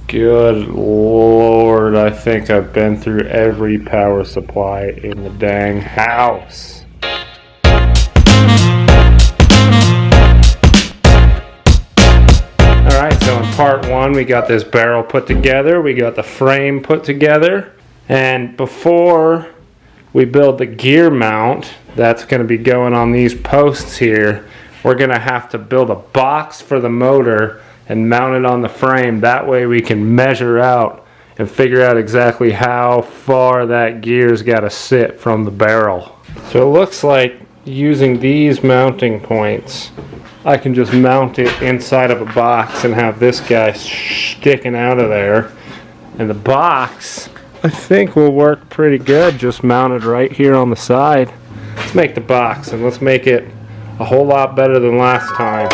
Good Lord, I think I've been through every power supply in the dang house. Alright, so in part one we got this barrel put together, we got the frame put together, and before we build the gear mount that's going to be going on these posts here, we're going to have to build a box for the motor and mount it on the frame. That way we can measure out and figure out exactly how far that gear's got to sit from the barrel. So it looks like using these mounting points, I can just mount it inside of a box and have this guy sticking out of there. And the box, I think, will work pretty good just mounted right here on the side. Let's make the box and let's make it a whole lot better than last time.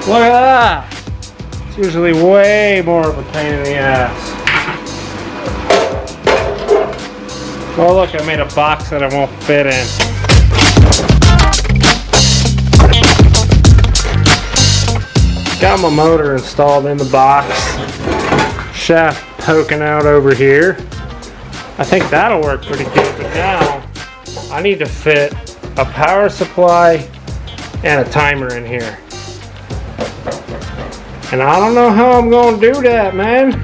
Look at that! It's usually way more of a pain in the ass. Oh look, I made a box that I won't fit in. Got my motor installed in the box. Shaft poking out over here. I think that'll work pretty good, but now I need to fit a power supply and a timer in here. And I don't know how I'm gonna do that, man.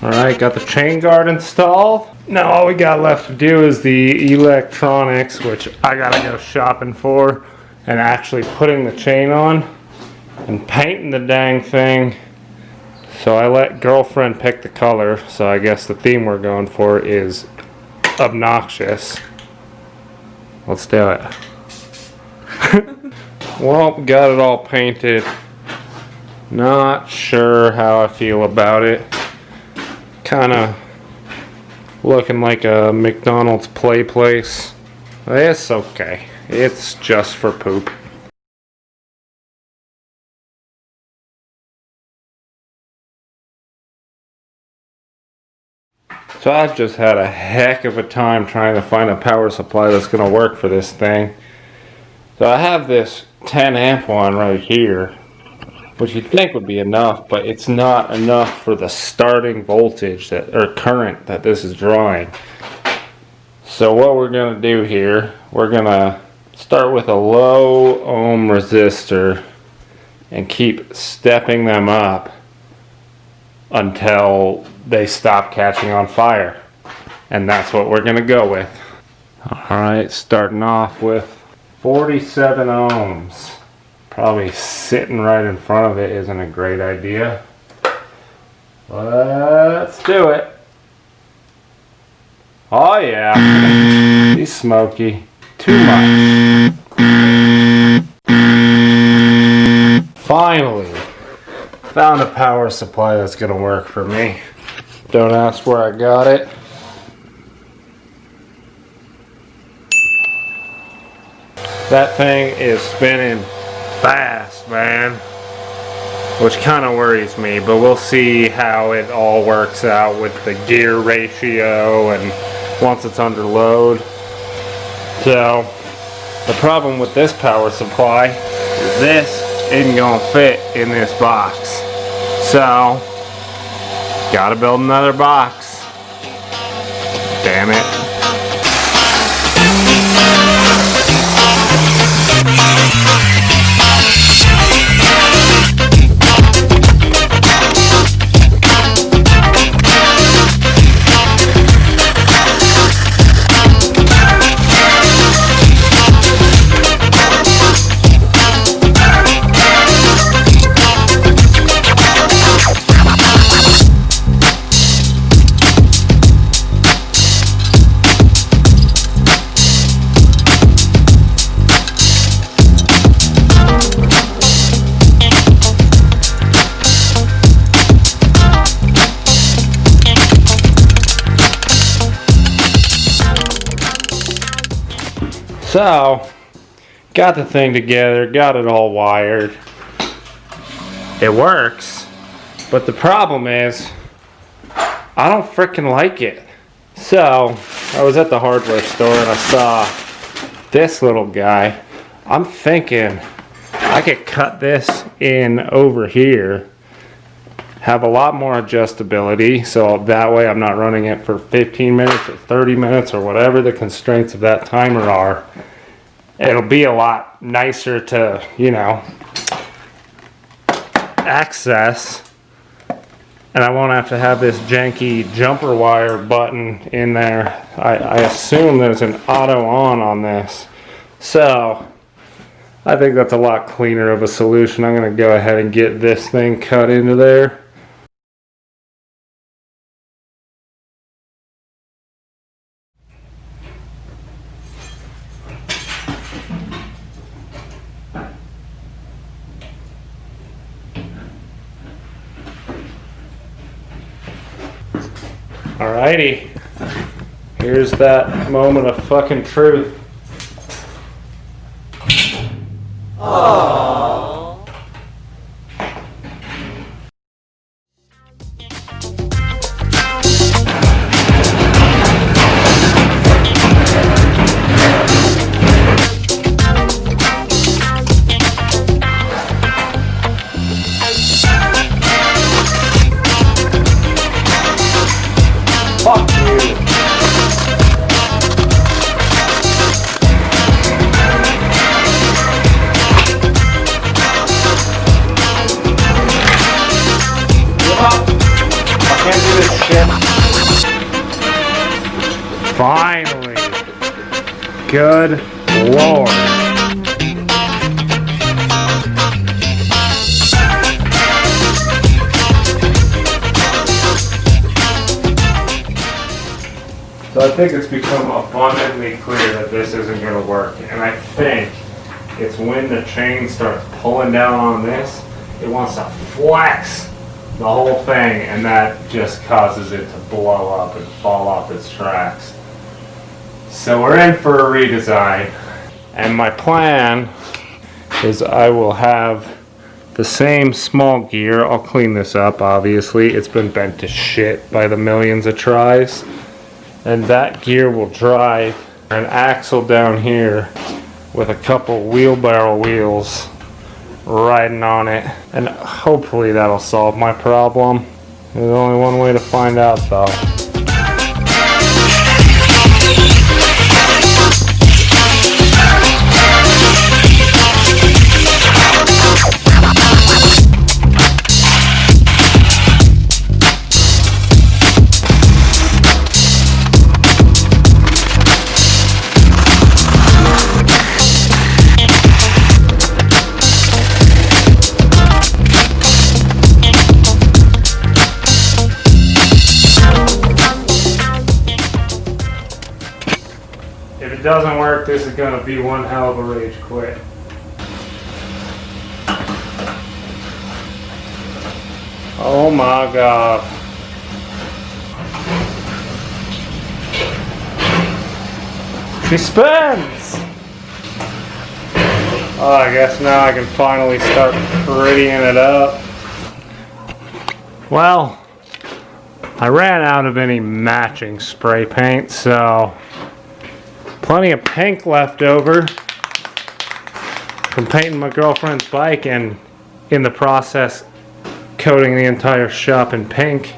Alright, got the chain guard installed. Now all we got left to do is the electronics, which I gotta go shopping for, and actually putting the chain on and painting the dang thing. So I let girlfriend pick the color, so I guess the theme we're going for is obnoxious. Let's do it. Well, got it all painted. Not sure how I feel about it. Kind of looking like a McDonald's play place. It's okay. It's just for poop. So I've just had a heck of a time trying to find a power supply that's going to work for this thing. So I have this 10 amp one right here, which you'd think would be enough, but it's not enough for the starting voltage or current that this is drawing. So what we're going to do here, we're going to start with a low ohm resistor and keep stepping them up until they stop catching on fire. And that's what we're going to go with. Alright, starting off with 47 ohms. Probably sitting right in front of it isn't a great idea. Let's do it. Oh yeah, he's smoky. Too much. Finally, found a power supply that's gonna work for me. Don't ask where I got it. That thing is spinning fast, man, which kind of worries me, but we'll see how it all works out with the gear ratio and once it's under load. So the problem with this power supply is this isn't gonna fit in this box. So gotta build another box. Damn it. So, got the thing together, got it all wired. It works, but the problem is, I don't frickin' like it. So, I was at the hardware store and I saw this little guy. I'm thinking I could cut this in over here, have a lot more adjustability, so that way I'm not running it for 15 minutes or 30 minutes or whatever the constraints of that timer are. It'll be a lot nicer to, you know, access, and I won't have to have this janky jumper wire button in there. I assume there's an auto on this, so I think that's a lot cleaner of a solution. I'm going to go ahead and get this thing cut into there. Alrighty, here's that moment of fucking truth. Aww. Fuck you. I can't do this shit. Finally. Good Lord. So I think it's become abundantly clear that this isn't going to work, and I think it's when the chain starts pulling down on this, it wants to flex the whole thing, and that just causes it to blow up and fall off its tracks. So we're in for a redesign, and my plan is I will have the same small gear. I'll clean this up, obviously. It's been bent to shit by the millions of tries. And that gear will drive an axle down here with a couple wheelbarrow wheels riding on it, and hopefully that'll solve my problem. There's only one way to find out though. If it doesn't work, this is going to be one hell of a rage quit. Oh my god. She spins! Oh, I guess now I can finally start prettying it up. Well, I ran out of any matching spray paint, so plenty of pink left over from painting my girlfriend's bike, and in the process coating the entire shop in pink.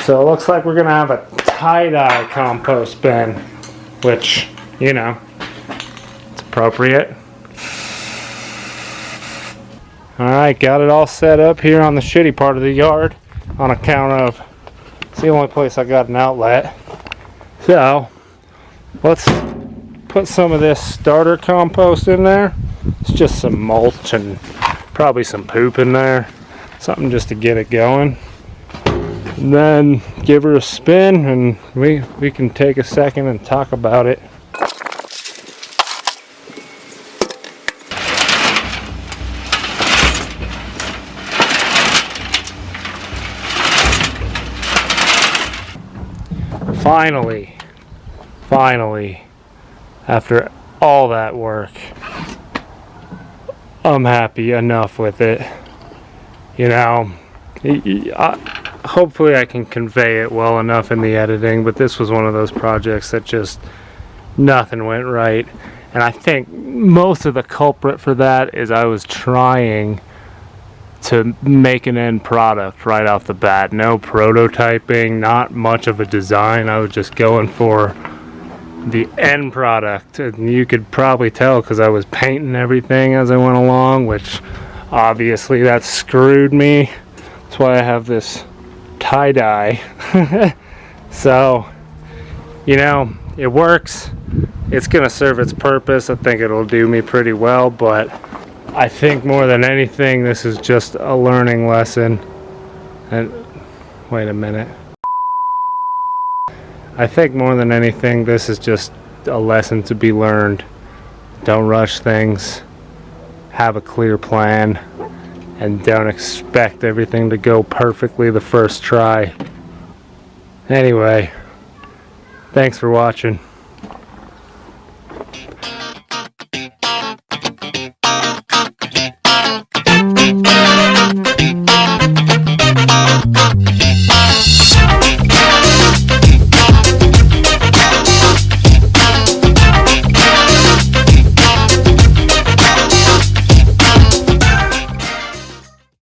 So it looks like we're gonna have a tie-dye compost bin, which, you know, it's appropriate. Alright, got it all set up here on the shitty part of the yard on account of it's the only place I got an outlet. So let's put some of this starter compost in there. It's just some mulch and probably some poop in there, something just to get it going. And then give her a spin, and we can take a second and talk about it. Finally, after all that work, I'm happy enough with it. You know, hopefully I can convey it well enough in the editing, but this was one of those projects that just nothing went right. And I think most of the culprit for that is I was trying to make an end product right off the bat. No prototyping, not much of a design. I was just going for the end product, and you could probably tell because I was painting everything as I went along, which obviously that screwed me. That's why I have this tie-dye. So, you know, it works. It's gonna serve its purpose. I think it'll do me pretty well, but I think more than anything this is just a learning lesson. And wait a minute. I think more than anything this is just a lesson to be learned. Don't rush things. Have a clear plan, and don't expect everything to go perfectly the first try. Anyway, thanks for watching.